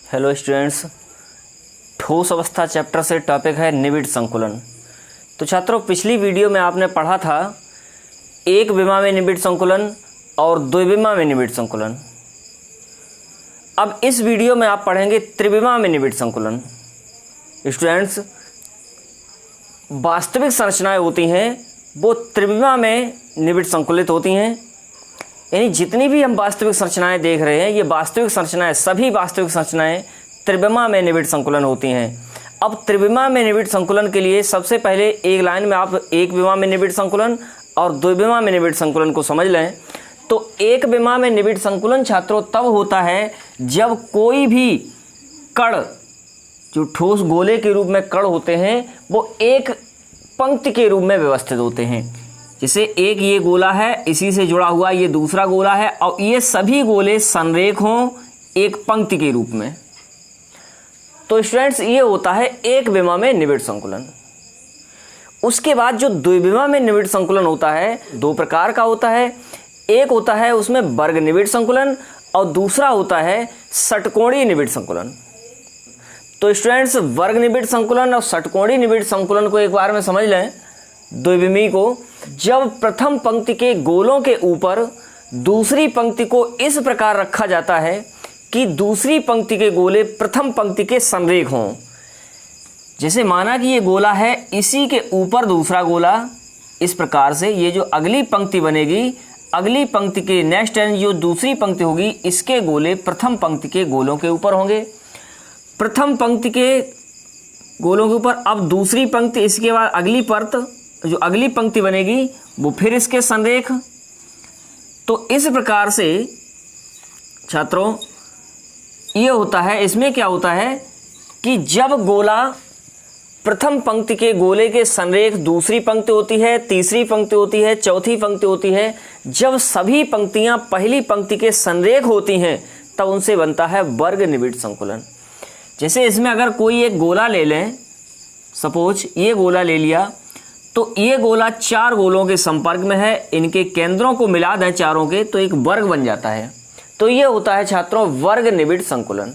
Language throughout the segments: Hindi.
हेलो स्टूडेंट्स, ठोस अवस्था चैप्टर से टॉपिक है निबिड़ संकुलन। तो छात्रों, पिछली वीडियो में आपने पढ़ा था एक विमा में निबिड़ संकुलन और द्विविमा में निबिड़ संकुलन। अब इस वीडियो में आप पढ़ेंगे त्रिविमा में निबिड़ संकुलन। स्टूडेंट्स, वास्तविक संरचनाएं होती हैं वो त्रिविमा में निबिड़ संकुलित होती हैं। यानी जितनी भी हम वास्तविक संरचनाएं देख रहे हैं, ये वास्तविक संरचनाएं, सभी वास्तविक संरचनाएं त्रिविमा में निबिड़ संकुलन होती हैं। अब त्रिविमा में निबिड़ संकुलन के लिए सबसे पहले एक लाइन में आप एक विमा में निबिड़ संकुलन और द्विविमा में निबिड़ संकुलन को समझ लें। तो एक विमा में निबिड़ संकुलन छात्रों तब होता है जब कोई भी कण, जो ठोस गोले के रूप में कण होते हैं, वो एक पंक्ति के रूप में व्यवस्थित होते हैं। जैसे एक ये गोला है, इसी से जुड़ा हुआ ये दूसरा गोला है, और ये सभी गोले संरेख हों एक पंक्ति के रूप में। तो स्टूडेंट्स, ये होता है एक विमा में निबिड़ संकुलन। उसके बाद जो द्विविमा में निबिड़ संकुलन होता है, दो प्रकार का होता है। एक होता है उसमें वर्ग निबिड़ संकुलन और दूसरा होता है षटकोणीय निबिड़ संकुलन। तो स्टूडेंट्स, वर्ग निबिड़ संकुलन और षटकोणीय निबिड़ संकुलन को एक बार में समझ लें। द्विविमी को, जब प्रथम पंक्ति के गोलों के ऊपर दूसरी पंक्ति को इस प्रकार रखा जाता है कि दूसरी पंक्ति के गोले प्रथम पंक्ति के संरेख हों। जैसे माना कि ये गोला है, इसी के ऊपर दूसरा गोला, इस प्रकार से ये जो अगली पंक्ति बनेगी, अगली पंक्ति के नेक्स्ट एंड जो दूसरी पंक्ति होगी, इसके गोले प्रथम पंक्ति के गोलों के ऊपर होंगे। प्रथम पंक्ति के गोलों के ऊपर अब दूसरी पंक्ति, इसके बाद अगली परत, जो अगली पंक्ति बनेगी वो फिर इसके संरेख। तो इस प्रकार से छात्रों ये होता है। इसमें क्या होता है कि जब गोला प्रथम पंक्ति के गोले के संरेख दूसरी पंक्ति होती है, तीसरी पंक्ति होती है, चौथी पंक्ति होती है, जब सभी पंक्तियां पहली पंक्ति के संरेख होती हैं तब उनसे बनता है वर्ग निबिड़ संकुलन। जैसे इसमें अगर कोई एक गोला ले लें, सपोज ये गोला ले लिया, तो ये गोला चार गोलों के संपर्क में है, इनके केंद्रों को मिला दें चारों के तो एक वर्ग बन जाता है। तो ये होता है छात्रों वर्ग निबिड़ संकुलन।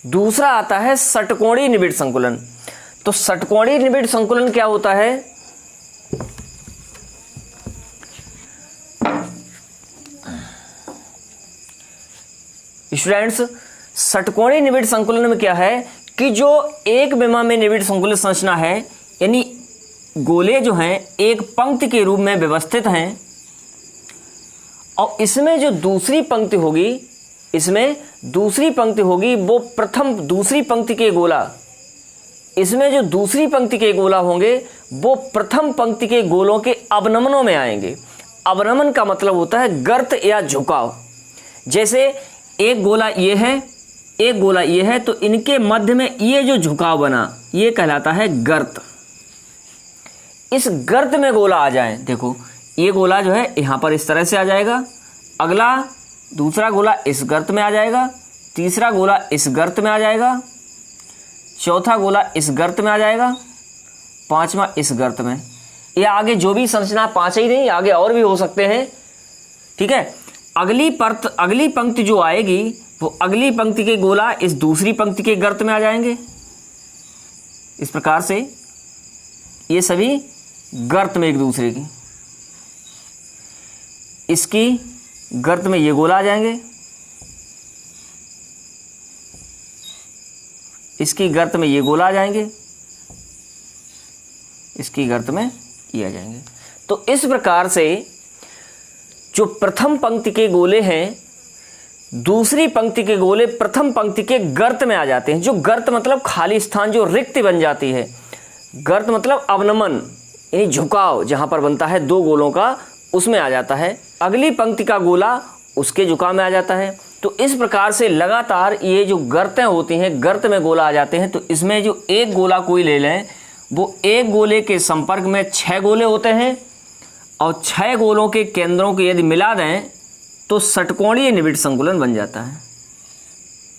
दूसरा आता है षटकोणीय निबिड़ संकुलन। तो षटकोणीय निबिड़ संकुलन क्या होता है? स्टूडेंट्स, षटकोणीय निबिड़ संकुलन में क्या है कि जो एक विमा में निबिड़ संकुलित संरचना है, यानी गोले जो हैं एक पंक्ति के रूप में व्यवस्थित हैं, और इसमें जो दूसरी पंक्ति होगी, इसमें दूसरी पंक्ति होगी वो प्रथम दूसरी पंक्ति के गोला, इसमें जो दूसरी पंक्ति के गोला होंगे वो प्रथम पंक्ति के गोलों के अवनमनों में आएंगे। अवनमन का मतलब होता है गर्त या झुकाव। जैसे एक गोला ये है, एक गोला ये है, तो इनके मध्य में ये जो झुकाव बना ये कहलाता है गर्त। इस गर्त में गोला आ जाए, देखो ये गोला जो है यहाँ पर इस तरह से आ जाएगा, अगला दूसरा गोला इस गर्त में आ जाएगा, तीसरा गोला इस गर्त में आ जाएगा, चौथा गोला इस गर्त में आ जाएगा, पांचवा इस गर्त में। ये आगे जो भी संरचना, पांच ही नहीं, आगे और भी हो सकते हैं। ठीक है, अगली परत, अगली पंक्ति जो आएगी वो अगली पंक्ति के गोला इस दूसरी पंक्ति के गर्त में आ जाएंगे। इस प्रकार से ये सभी गर्त में एक दूसरे की, इसकी गर्त में ये गोला आ जाएंगे, इसकी गर्त में ये गोला आ जाएंगे, इसकी गर्त में ये आ जाएंगे। तो इस प्रकार से जो प्रथम पंक्ति के गोले हैं, दूसरी पंक्ति के गोले प्रथम पंक्ति के गर्त में आ जाते हैं। जो गर्त मतलब खाली स्थान, जो रिक्त बन जाती है। गर्त मतलब अवनमन, यानी झुकाव, जहां पर बनता है दो गोलों का, उसमें आ जाता है। अगली पंक्ति का गोला उसके झुकाव में आ जाता है। तो इस प्रकार से लगातार ये जो गर्तें होती हैं, गर्त में गोला आ जाते हैं। तो इसमें जो एक गोला कोई ले लें, वो एक गोले के संपर्क में 6 गोले होते हैं, और 6 गोलों के केंद्रों को यदि मिला दें तो षटकोणीय निबिड़ संकुलन बन जाता है।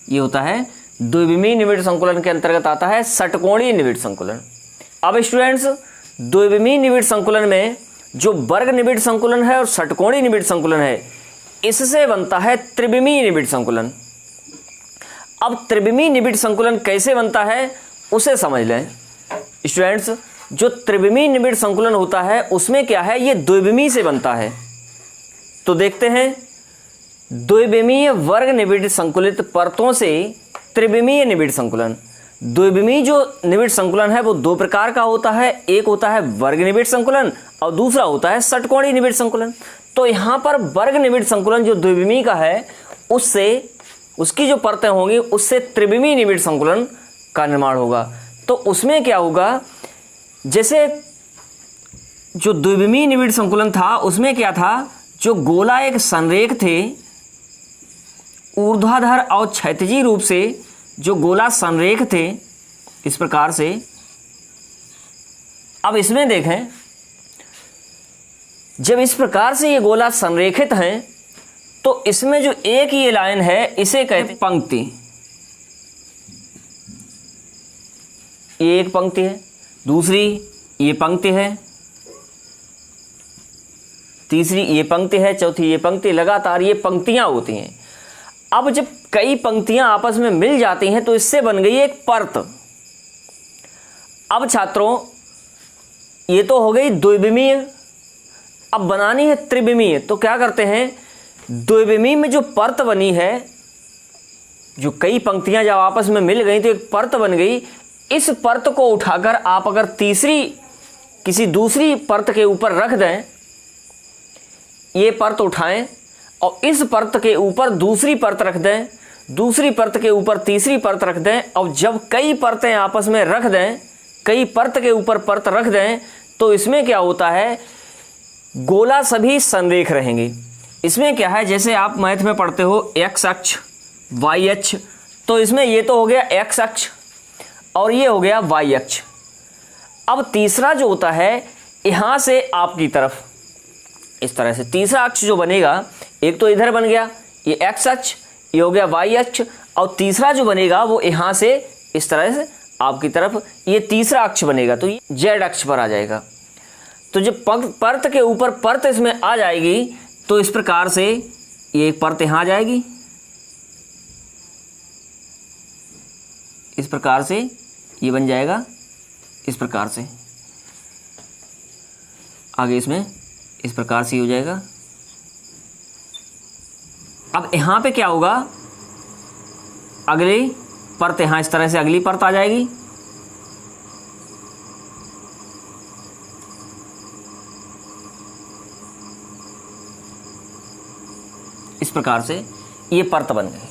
ये होता है द्विविमीय निबिड़ संकुलन के अंतर्गत आता है षटकोणीय निबिड़ संकुलन। अब स्टूडेंट्स, द्विविमीय निबिड़ संकुलन में जो वर्ग निबिड़ संकुलन है और षटकोणीय निबिड़ संकुलन है, इससे बनता है त्रिविमीय निबिड़ संकुलन। अब त्रिविमीय निबिड़ संकुलन कैसे बनता है उसे समझ लें स्टूडेंट्स। जो त्रिविमीय निबिड़ संकुलन होता है उसमें क्या है, ये द्विविमीय से बनता है। तो देखते हैं, द्विविमीय वर्ग निबिड़ संकुलित परतों से त्रिविमीय निबिड़ संकुलन। द्विविमीय जो निबिड़ संकुलन है वो दो प्रकार का होता है, एक होता है वर्ग निबिड़ संकुलन और दूसरा होता है षटकोणीय निबिड़ संकुलन। तो यहाँ पर वर्ग निबिड़ संकुलन जो द्विविमीय का है उससे उसकी जो परतें होंगी उससे त्रिविमीय निबिड़ संकुलन का निर्माण होगा। तो उसमें क्या होगा, जैसे जो द्विविमीय निबिड़ संकुलन था उसमें क्या था, जो गोला एक संरेख थे, ऊर्ध्वाधर और क्षैतिजी रूप से जो गोला संरेख थे इस प्रकार से। अब इसमें देखें, जब इस प्रकार से ये गोला संरेखित हैं तो इसमें जो एक ये लाइन है इसे कहते हैं पंक्ति। ये एक पंक्ति है, दूसरी ये पंक्ति है, तीसरी ये पंक्ति है, चौथी ये पंक्ति, लगातार ये पंक्तियां होती हैं। अब जब कई पंक्तियां आपस में मिल जाती हैं तो इससे बन गई एक परत। अब छात्रों ये तो हो गई द्विविमीय, अब बनानी है त्रिविमीय। तो क्या करते हैं, द्विविमीय में जो परत बनी है, जो कई पंक्तियां जब आपस में मिल गई तो एक परत बन गई। इस परत को उठाकर आप अगर तीसरी किसी दूसरी परत के ऊपर रख दें, ये परत उठाएं और इस परत के ऊपर दूसरी परत रख दें, दूसरी परत के ऊपर तीसरी परत रख दें, और जब कई परतें आपस में रख दें, कई परत के ऊपर परत रख दें, तो इसमें क्या होता है, गोला सभी संरेख रहेंगे। इसमें क्या है, जैसे आप मैथ में पढ़ते हो एक्स अक्ष वाई अक्ष, तो इसमें ये तो हो गया एक्स अक्ष और ये हो गया वाई अक्ष। अब तीसरा जो होता है यहाँ से आपकी तरफ इस तरह से तीसरा अक्ष जो बनेगा, एक तो इधर बन गया ये एक्स अक्ष, ये हो गया वाई अक्ष, और तीसरा जो बनेगा वो यहाँ से इस तरह से आपकी तरफ ये तीसरा अक्ष बनेगा, तो ये जेड अक्ष पर आ जाएगा। तो जब परत के ऊपर परत इसमें आ जाएगी तो इस प्रकार से ये एक परत यहाँ आ जाएगी, इस प्रकार से ये बन जाएगा, इस प्रकार से आगे इसमें इस प्रकार से हो जाएगा। अब यहाँ पे क्या होगा, अगली परत यहाँ इस तरह से अगली परत आ जाएगी, इस प्रकार से ये परत बन गई।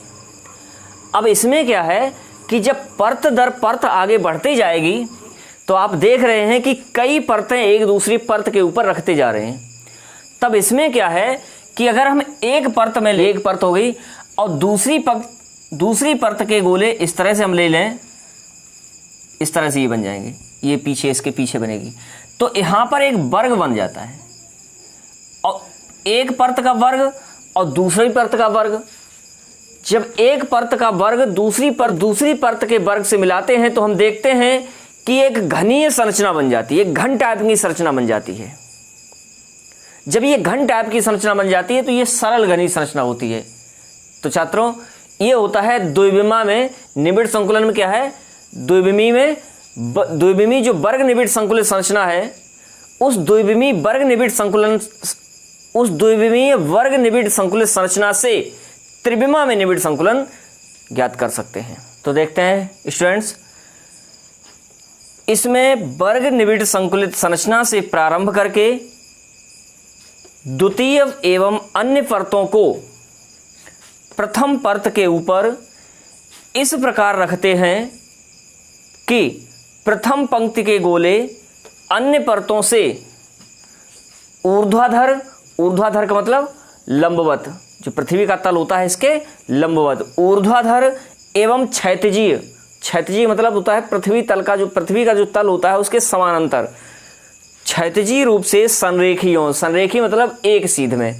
अब इसमें क्या है कि जब परत दर परत आगे बढ़ती जाएगी तो आप देख रहे हैं कि कई परतें एक दूसरी परत के ऊपर रखते जा रहे हैं। तब इसमें क्या है कि अगर हम एक परत में ले, एक परत हो गई और दूसरी परत के गोले इस तरह से हम ले लें, इस तरह से ये बन जाएंगे, ये पीछे इसके पीछे बनेगी, तो यहाँ पर एक वर्ग बन जाता है, और एक परत का वर्ग और दूसरी परत का वर्ग। जब एक परत का वर्ग दूसरी परत के वर्ग से मिलाते हैं तो हम देखते हैं कि एक घनीय संरचना बन जाती है, एक घन टाइप की संरचना बन जाती है। जब ये घन टाइप की संरचना बन जाती है तो ये सरल घनी संरचना होती है। तो छात्रों ये होता है द्विविमीय में निबिड़ संकुलन में क्या है, द्विविमीय जो वर्ग निबिड़ संकुलित संरचना है, उस द्विविमीय वर्ग निबिड़ संकुलित संरचना से त्रिविमीय में निबिड़ संकुलन ज्ञात कर सकते हैं। तो देखते हैं स्टूडेंट्स, इसमें वर्ग निबिड़ संकुलित संरचना से प्रारंभ करके द्वितीय एवं अन्य परतों को प्रथम परत के ऊपर इस प्रकार रखते हैं कि प्रथम पंक्ति के गोले अन्य परतों से ऊर्ध्वाधर का मतलब लंबवत, जो पृथ्वी का तल होता है इसके लंबवत, ऊर्ध्वाधर एवं क्षैतिजीय मतलब होता है पृथ्वी का जो तल होता है उसके समानांतर, क्षैतिजीय रूप से संरेखीय हों, संरेखीय मतलब एक सीध में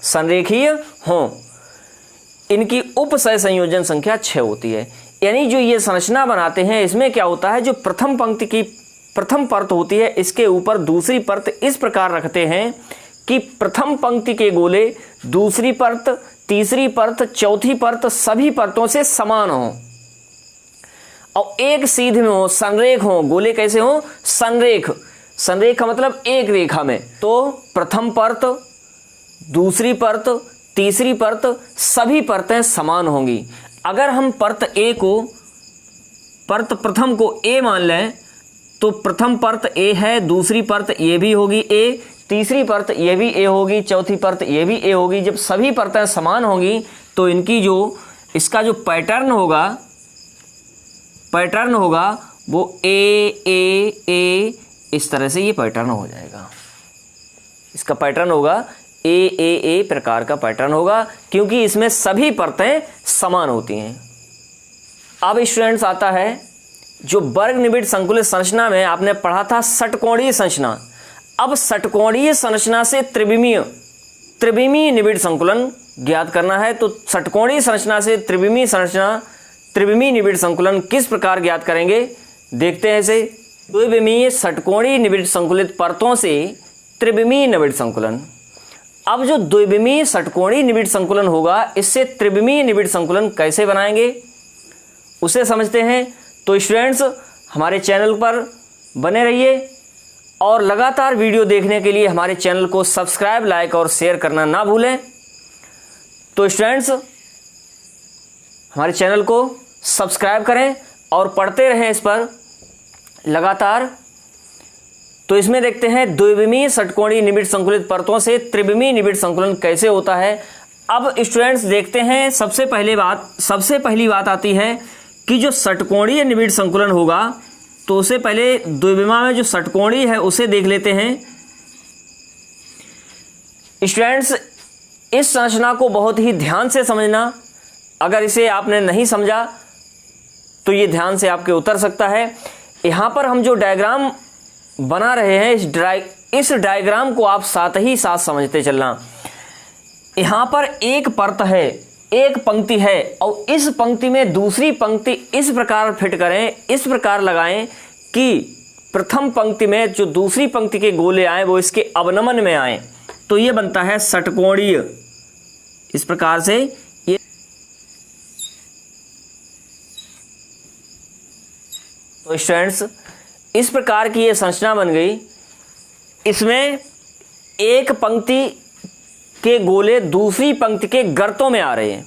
संरेखीय हों। इनकी उपसय संयोजन संख्या 6 होती है। यानी जो ये संरचना बनाते हैं इसमें क्या होता है, जो प्रथम पंक्ति की प्रथम परत होती है इसके ऊपर दूसरी परत इस प्रकार रखते हैं कि प्रथम पंक्ति के गोले दूसरी परत, तीसरी परत, चौथी परत सभी परतों से समान हों। और एक सीध में हो, संरेख हो। गोले कैसे हो? संरेख। संरेख का मतलब एक रेखा में। तो प्रथम परत, दूसरी परत, तीसरी परत, सभी परतें समान होंगी। अगर हम परत ए को, परत प्रथम को ए मान लें तो प्रथम परत ए है, दूसरी परत ये भी होगी ए, तीसरी परत ये भी ए होगी, चौथी परत ये भी ए होगी। जब सभी परतें समान होंगी तो इनकी जो, इसका जो पैटर्न होगा वो ए ए ए, इस तरह से ये पैटर्न हो जाएगा। इसका पैटर्न होगा ए ए ए प्रकार का पैटर्न होगा, क्योंकि इसमें सभी परतें समान होती हैं। अब स्टूडेंट्स आता है जो वर्ग निबिड़ संकुलित संरचना में आपने पढ़ा था षटकोणीय संरचना। अब षटकोणीय संरचना से त्रिविमीय निबिड़ संकुलन ज्ञात करना है। तो षटकोणीय संरचना से त्रिविमीय निबिड़ संकुलन किस प्रकार ज्ञात करेंगे, देखते हैं इसे। द्विविमीय षटकोणीय निबिड़ संकुलित परतों से त्रिविमीय निबिड़ संकुलन। अब जो द्विविमीय षटकोणीय निबिड़ संकुलन होगा, इससे त्रिविमीय निबिड़ संकुलन कैसे बनाएंगे उसे समझते हैं। तो स्टूडेंट्स हमारे चैनल पर बने रहिए और लगातार वीडियो देखने के लिए हमारे चैनल को सब्सक्राइब, लाइक और शेयर करना ना भूलें। तो स्टूडेंट्स हमारे चैनल को सब्सक्राइब करें और पढ़ते रहें इस पर लगातार। तो इसमें देखते हैं द्विविमीय षटकोणीय निबिड़ संकुलित परतों से त्रिविमीय निबिड़ संकुलन कैसे होता है। अब स्टूडेंट्स देखते हैं, सबसे पहली बात आती है कि जो षटकोणीय निबिड़ संकुलन होगा, तो उससे पहले द्विविमा में जो षटकोणीय है उसे देख लेते हैं। स्टूडेंट्स इस संरचना को बहुत ही ध्यान से समझना। अगर इसे आपने नहीं समझा तो ये ध्यान से आपके उतर सकता है। यहाँ पर हम जो डायग्राम बना रहे हैं, इस डायग्राम को आप साथ ही साथ समझते चलना। यहाँ पर एक परत है, एक पंक्ति है, और इस पंक्ति में दूसरी पंक्ति इस प्रकार फिट करें, इस प्रकार लगाएं कि प्रथम पंक्ति में जो दूसरी पंक्ति के गोले आए वो इसके अवनमन में आए, तो ये बनता है षटकोणीय। इस प्रकार से ये तो स्टूडेंट्स इस प्रकार की ये संरचना बन गई। इसमें एक पंक्ति के गोले दूसरी पंक्ति के गर्तों में आ रहे हैं,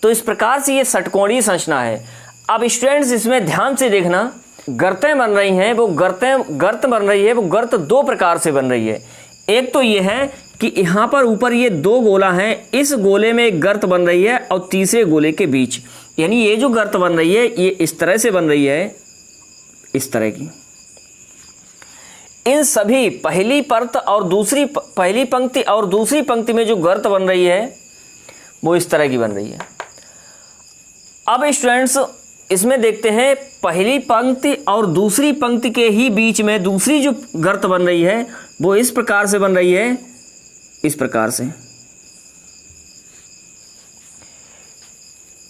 तो इस प्रकार से ये षटकोणीय संरचना है। अब स्टूडेंट्स इसमें ध्यान से देखना, गर्तें बन रही हैं, वो गर्त दो प्रकार से बन रही है। एक तो ये है कि यहाँ पर ऊपर ये दो गोला हैं, इस गोले में एक गर्त बन रही है और तीसरे गोले के बीच, यानी ये जो गर्त बन रही है ये इस तरह से बन रही है, इस तरह की। इन सभी पहली पंक्ति और दूसरी पंक्ति में जो गर्त बन रही है वो इस तरह की बन रही है। अब स्टूडेंट्स इसमें देखते हैं, पहली पंक्ति और दूसरी पंक्ति के ही बीच में दूसरी जो गर्त बन रही है वो इस प्रकार से बन रही है, इस प्रकार से।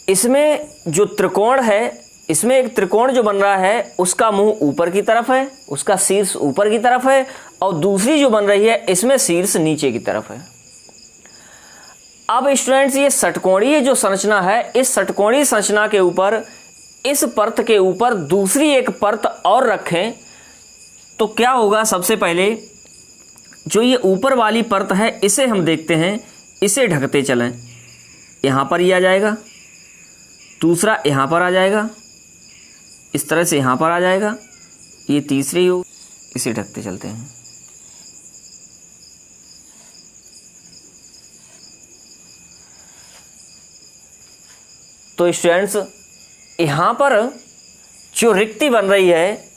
इसमें जो त्रिकोण है, इसमें एक त्रिकोण जो बन रहा है उसका मुंह ऊपर की तरफ है, उसका शीर्ष ऊपर की तरफ है, और दूसरी जो बन रही है इसमें शीर्ष नीचे की तरफ है। अब स्टूडेंट्स ये षटकोणीय जो संरचना है, इस षटकोणीय संरचना के ऊपर, इस परत के ऊपर दूसरी एक परत और रखें तो क्या होगा। सबसे पहले जो ये ऊपर वाली परत है इसे हम देखते हैं, इसे ढकते चलें। यहाँ पर ही आ जाएगा, दूसरा यहाँ पर आ जाएगा, इस तरह से यहाँ पर आ जाएगा, ये तीसरी हो, इसे ढकते चलते हैं। तो स्टूडेंट्स यहाँ पर जो रिक्ति बन रही है,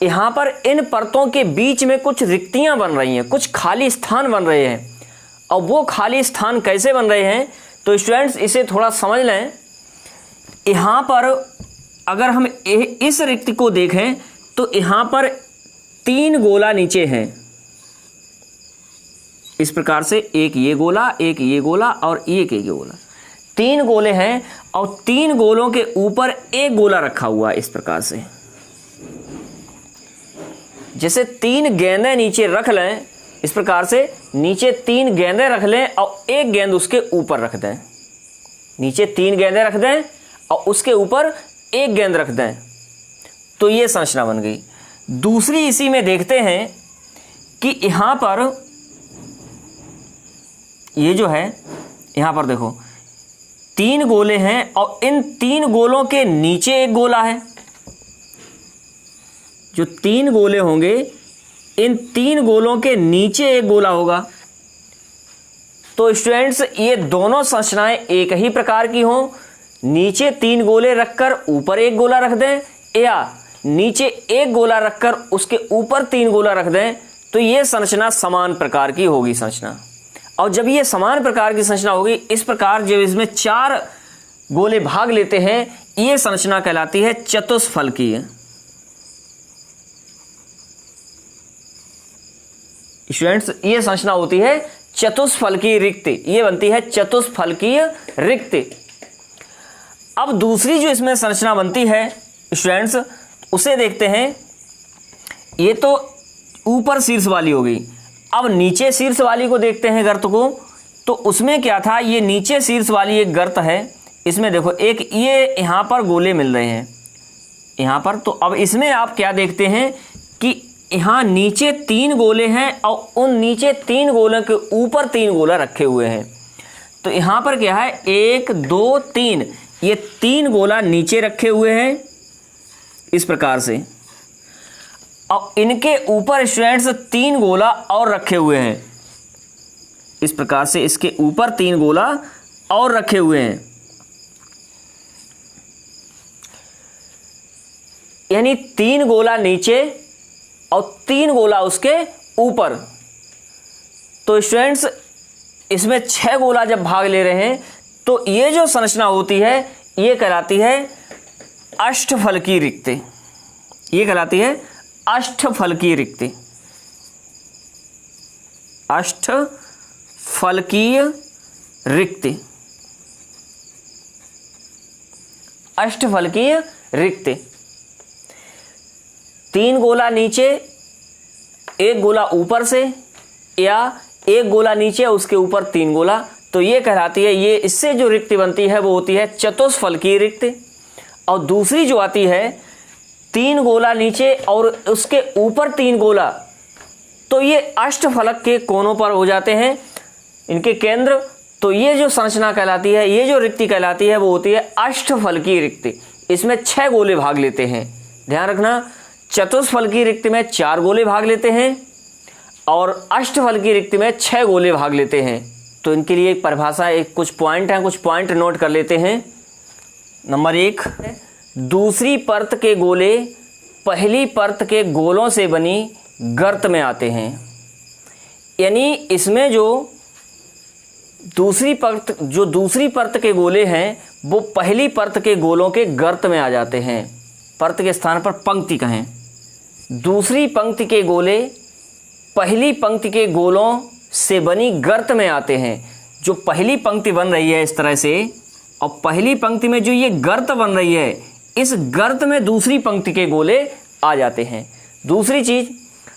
यहाँ पर इन परतों के बीच में कुछ रिक्तियाँ बन रही हैं, कुछ खाली स्थान बन रहे हैं। और वो खाली स्थान कैसे बन रहे हैं, तो स्टूडेंट्स इसे थोड़ा समझ लें। यहाँ पर अगर हम इस रिक्ति को देखें तो यहाँ पर 3 गोला नीचे हैं, इस प्रकार से, एक ये गोला, एक ये गोला और एक ये गोला, 3 गोले हैं, और 3 गोलों के ऊपर एक गोला रखा हुआ है इस प्रकार से। जैसे 3 गेंदें नीचे रख लें, इस प्रकार से नीचे 3 गेंदें रख लें और एक गेंद उसके ऊपर रख दें, नीचे 3 गेंदें रख दें और उसके ऊपर एक गेंद रख दें तो ये संरचना बन गई। दूसरी इसी में देखते हैं कि यहाँ पर ये जो है, यहाँ पर देखो 3 गोले हैं और इन 3 गोलों के नीचे एक गोला है। जो 3 गोले होंगे, इन 3 गोलों के नीचे एक गोला होगा। तो स्टूडेंट्स, ये दोनों संरचनाएं एक ही प्रकार की हों, नीचे 3 गोले रखकर ऊपर एक गोला रख दें, या नीचे एक गोला रखकर उसके ऊपर 3 गोला रख दें, तो ये संरचना समान प्रकार की होगी संरचना। और जब ये समान प्रकार की संरचना होगी, इस प्रकार जब इसमें 4 गोले भाग लेते हैं, ये संरचना कहलाती है चतुष्फलकीय। स्टूडेंट्स, ये संरचना होती है चतुष्फलकीय रिक्ति, ये बनती है चतुष्फलकीय रिक्ति। अब दूसरी जो इसमें संरचना बनती है स्टूडेंट्स, उसे देखते हैं। ये तो ऊपर शीर्ष वाली हो गई। अब नीचे शीर्ष वाली को देखते हैं, गर्त को। तो उसमें क्या था, ये नीचे शीर्ष वाली एक गर्त है। इसमें देखो एक ये यहाँ पर गोले मिल रहे हैं यहाँ पर। तो अब इसमें आप क्या देखते हैं कि यहाँ नीचे 3 गोले हैं और उन नीचे 3 गोलों के ऊपर 3 गोला रखे हुए हैं। तो यहाँ पर क्या है, 1 2 3, ये 3 गोला नीचे रखे हुए हैं इस प्रकार से, और इनके ऊपर स्टूडेंट्स 3 गोला और रखे हुए हैं इस प्रकार से। इसके ऊपर 3 गोला और रखे हुए हैं, यानी 3 गोला नीचे और 3 गोला उसके ऊपर। तो स्टूडेंट्स, इसमें 6 गोला जब भाग ले रहे हैं, तो ये जो संरचना होती है ये कहलाती है अष्टफलकीय रिक्ति। ये कहलाती है अष्टफलकीय रिक्ति। अष्टफलकीय रिक्ति, अष्टफलकीय रिक्ति। 3 गोला नीचे, 1 गोला ऊपर से, या 1 गोला नीचे उसके ऊपर 3 गोला, तो ये कहलाती है, ये इससे जो रिक्ति बनती है वो होती है चतुष्फलकीय रिक्ति। और दूसरी जो आती है 3 गोला नीचे और उसके ऊपर 3 गोला, तो ये अष्टफलक के कोनों पर हो जाते हैं इनके केंद्र। तो ये जो संरचना कहलाती है, ये जो रिक्ति कहलाती है वो होती है अष्टफलकीय रिक्ति। इसमें 6 गोले भाग लेते हैं। ध्यान रखना, चतुष्फलकीय रिक्ति में 4 गोले भाग लेते हैं और अष्टफलकीय रिक्ति में 6 गोले भाग लेते हैं। तो इनके लिए एक परिभाषा, एक कुछ पॉइंट हैं, कुछ पॉइंट नोट कर लेते हैं। नंबर 1, दूसरी परत के गोले पहली परत के गोलों से बनी गर्त में आते हैं। यानी इसमें जो दूसरी परत के गोले हैं वो पहली परत के गोलों के गर्त में आ जाते हैं। परत के स्थान पर पंक्ति कहें। दूसरी पंक्ति के गोले पहली पंक्ति के गोलों से बनी गर्त में आते हैं। जो पहली पंक्ति बन रही है इस तरह से, और पहली पंक्ति में जो ये गर्त बन रही है, इस गर्त में दूसरी पंक्ति के गोले आ जाते हैं। दूसरी चीज,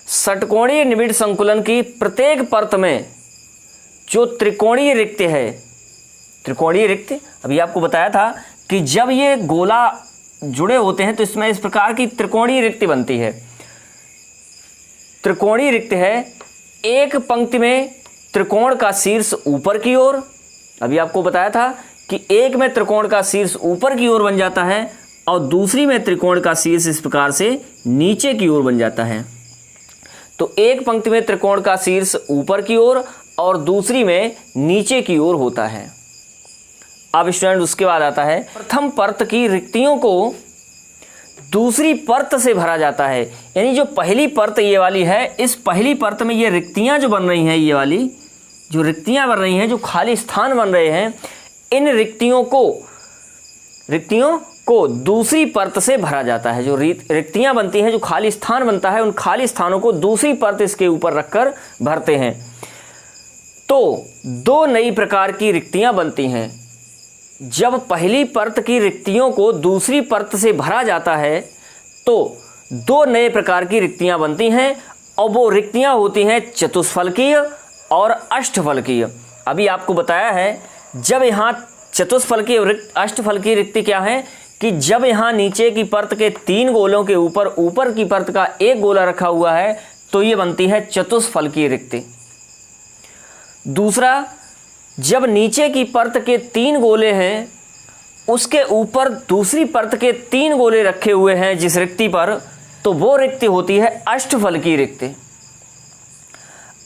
षटकोणीय निबिड़ संकुलन की प्रत्येक परत में जो त्रिकोणीय रिक्ति है, त्रिकोणीय रिक्ति अभी आपको बताया था कि जब ये गोला जुड़े होते हैं तो इसमें इस प्रकार की त्रिकोणीय रिक्ति बनती है। त्रिकोणीय रिक्ति है, एक पंक्ति में त्रिकोण का शीर्ष ऊपर की ओर, अभी आपको बताया था कि एक में त्रिकोण का शीर्ष ऊपर की ओर बन जाता है और दूसरी में त्रिकोण का शीर्ष इस प्रकार से नीचे की ओर बन जाता है। तो एक पंक्ति में त्रिकोण का शीर्ष ऊपर की ओर और दूसरी में नीचे की ओर होता है। अब स्टूडेंट उसके बाद आता है, प्रथम परत की रिक्तियों को दूसरी परत से भरा जाता है। यानी जो पहली परत ये वाली है, इस पहली परत में ये रिक्तियां जो बन रही हैं, ये वाली जो रिक्तियां बन रही हैं, जो खाली स्थान बन रहे हैं, इन रिक्तियों को दूसरी परत से भरा जाता है। जो रिक्तियां बनती हैं, जो खाली स्थान बनता है, उन खाली स्थानों को दूसरी परत इसके ऊपर रखकर भरते हैं। तो 2 नई प्रकार की रिक्तियां बनती हैं। जब पहली परत की रिक्तियों को दूसरी परत से भरा जाता है तो 2 नए प्रकार की रिक्तियां बनती हैं, और वो रिक्तियां होती हैं चतुष्फलकीय और अष्टफलकीय। अभी आपको बताया है, जब यहाँ चतुष्फलकीय अष्टफलकीय रिक्ति क्या है कि जब यहाँ नीचे की परत के 3 गोलों के ऊपर ऊपर की परत का एक गोला रखा हुआ है तो ये बनती है चतुष्फलकीय रिक्ति। दूसरा, जब नीचे की परत के 3 गोले हैं उसके ऊपर दूसरी परत के 3 गोले रखे हुए हैं जिस रिक्ति पर, तो वो रिक्ति होती है अष्टफलकीय रिक्ति।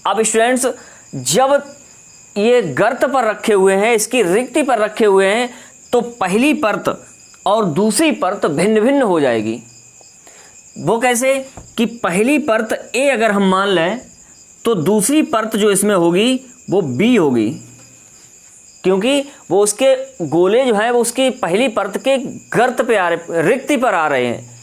अब स्टूडेंट्स, जब ये गर्त पर रखे हुए हैं, इसकी रिक्ति पर रखे हुए हैं, तो पहली परत और दूसरी परत भिन्न भिन्न हो जाएगी। वो कैसे कि पहली परत ए अगर हम मान लें तो दूसरी परत जो इसमें होगी वो बी होगी, क्योंकि वो उसके गोले जो है वो उसकी पहली परत के गर्त पे आ रहे, रिक्ति पर आ रहे हैं।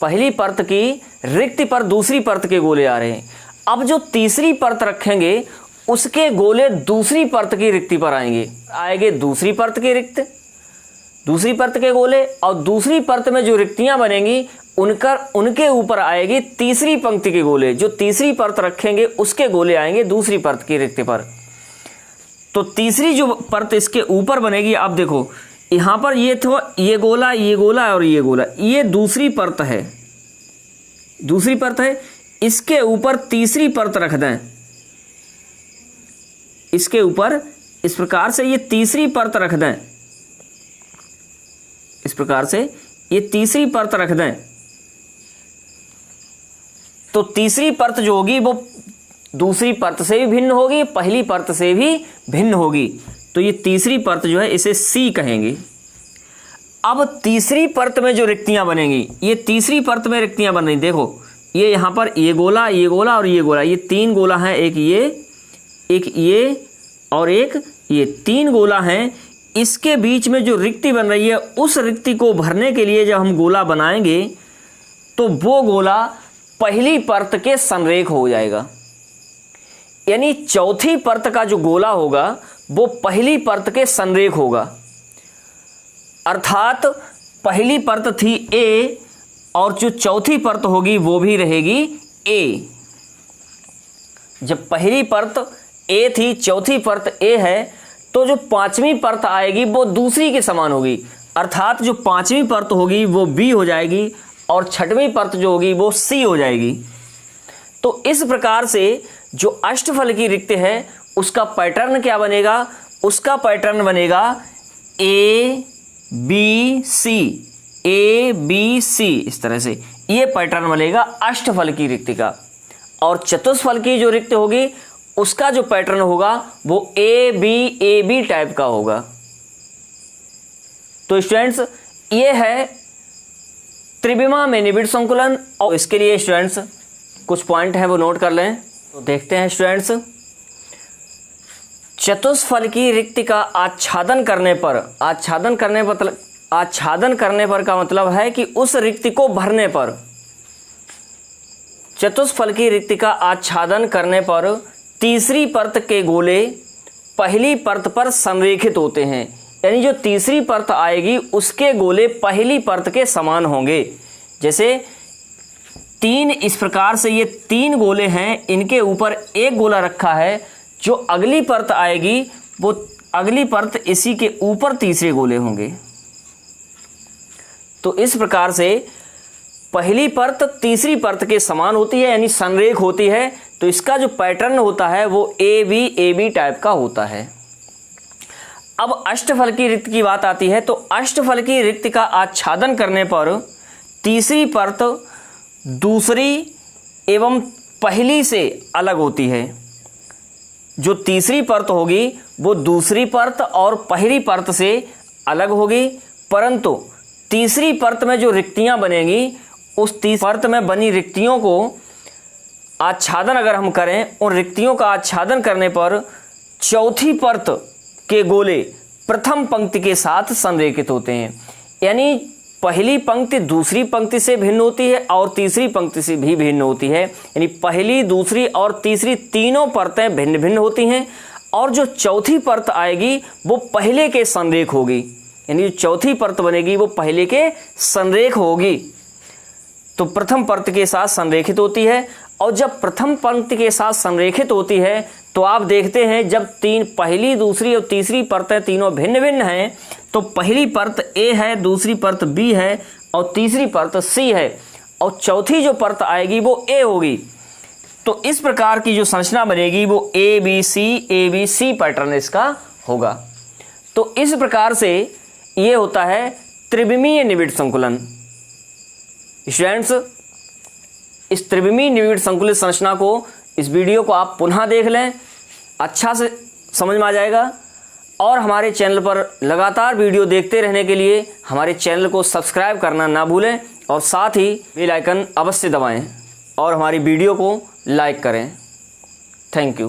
पहली परत की रिक्ति पर दूसरी परत के गोले आ रहे हैं। अब जो तीसरी परत रखेंगे उसके गोले दूसरी परत की रिक्ति पर आएंगे दूसरी परत के रिक्त, दूसरी परत के गोले, और दूसरी परत में जो रिक्तियां बनेंगी उनके ऊपर आएगी तीसरी पंक्ति के गोले। जो तीसरी परत रखेंगे उसके गोले आएंगे दूसरी परत की रिक्ति पर। तो तीसरी जो परत इसके ऊपर बनेगी, आप देखो यहाँ पर ये गोला और ये गोला, ये दूसरी परत है, दूसरी परत है। इसके ऊपर तीसरी परत रख दें, इसके ऊपर इस प्रकार से ये तीसरी परत रख दें, इस प्रकार से ये तीसरी परत रख दें, तो तीसरी परत जो होगी वो दूसरी परत से भी भिन्न होगी, पहली परत से भी भिन्न होगी। तो ये तीसरी परत जो है इसे सी कहेंगे। अब तीसरी परत में जो रिक्तियां बनेंगी, ये तीसरी परत में रिक्तियां बन रही, देखो ये यहाँ पर ये गोला और ये गोला, ये 3 गोला हैं, एक ये और एक ये 3 गोला हैं। इसके बीच में जो रिक्ति बन रही है उस रिक्ति को भरने के लिए जब हम गोला बनाएंगे तो वो गोला पहली परत के संरेख हो जाएगा। यानी चौथी परत का जो गोला होगा वो पहली परत के संरेख होगा। अर्थात पहली परत थी ए और जो चौथी परत होगी वो भी रहेगी ए। जब पहली परत ए थी, चौथी परत ए है, तो जो 5वीं परत आएगी वो दूसरी के समान होगी। अर्थात जो 5वीं परत होगी वो बी हो जाएगी और 6वीं परत जो होगी वो सी हो जाएगी। तो इस प्रकार से जो अष्टफलकीय रिक्ति है उसका पैटर्न क्या बनेगा? उसका पैटर्न बनेगा ए बी सी, इस तरह से ये पैटर्न बनेगा अष्टफलकीय रिक्ति का। और चतुष्फलकीय जो रिक्ति होगी उसका जो पैटर्न होगा वो ए बी टाइप का होगा। तो स्टूडेंट्स, ये है त्रिविमा में निबिड़ संकुलन। और इसके लिए स्टूडेंट्स कुछ पॉइंट है वो नोट कर लें। तो देखते हैं स्टूडेंट्स, चतुष्फलकीय रिक्ति का आच्छादन करने पर का मतलब है कि उस रिक्ति को भरने पर। चतुष्फलकीय रिक्ति का आच्छादन करने पर तीसरी परत के गोले पहली परत पर संरेखित होते हैं। यानी जो तीसरी परत आएगी उसके गोले पहली परत के समान होंगे। जैसे 3 इस प्रकार से ये 3 गोले हैं, इनके ऊपर एक गोला रखा है। जो अगली परत आएगी वो अगली परत इसी के ऊपर तीसरे गोले होंगे। तो इस प्रकार से पहली परत तीसरी परत के समान होती है, यानी संरेख होती है। तो इसका जो पैटर्न होता है वो ए बी टाइप का होता है। अब अष्टफलकीय रिक्ति की बात आती है। तो अष्टफलकीय रिक्ति का आच्छादन करने पर तीसरी परत दूसरी एवं पहली से अलग होती है। जो तीसरी परत होगी वो दूसरी परत और पहली परत से अलग होगी, परंतु तीसरी परत में जो रिक्तियां बनेंगी उस तीसरी परत में बनी रिक्तियों को आच्छादन अगर हम करें, उन रिक्तियों का आच्छादन करने पर चौथी परत के गोले प्रथम पंक्ति के साथ संरेखित होते हैं। यानी पहली पंक्ति दूसरी पंक्ति से भिन्न होती है और तीसरी पंक्ति से भी भिन्न होती है। यानी पहली, दूसरी और तीसरी तीनों परतें भिन्न भिन्न होती हैं। और जो चौथी परत आएगी वो पहले के संरेख होगी। यानी जो चौथी परत बनेगी वो पहले के संरेख होगी। तो प्रथम परत के साथ संरेखित होती है। और जब प्रथम पंक्ति के साथ संरेखित होती है तो आप देखते हैं जब पहली, दूसरी और तीसरी परतें तीनों भिन्न भिन्न हैं तो पहली परत ए है, दूसरी परत बी है और तीसरी परत सी है और चौथी जो परत आएगी वो ए होगी। तो इस प्रकार की जो संरचना बनेगी वो ए बी सी पैटर्न इसका होगा। तो इस प्रकार से ये होता है त्रिविमीय निविड़ संकुलन। स्टूडेंट्स, इस त्रिविमीय निविड़ संकुलित संरचना को, इस वीडियो को आप पुनः देख लें, अच्छा से समझ में आ जाएगा। और हमारे चैनल पर लगातार वीडियो देखते रहने के लिए हमारे चैनल को सब्सक्राइब करना ना भूलें और साथ ही बेल आइकन अवश्य दबाएं और हमारी वीडियो को लाइक करें। Thank you.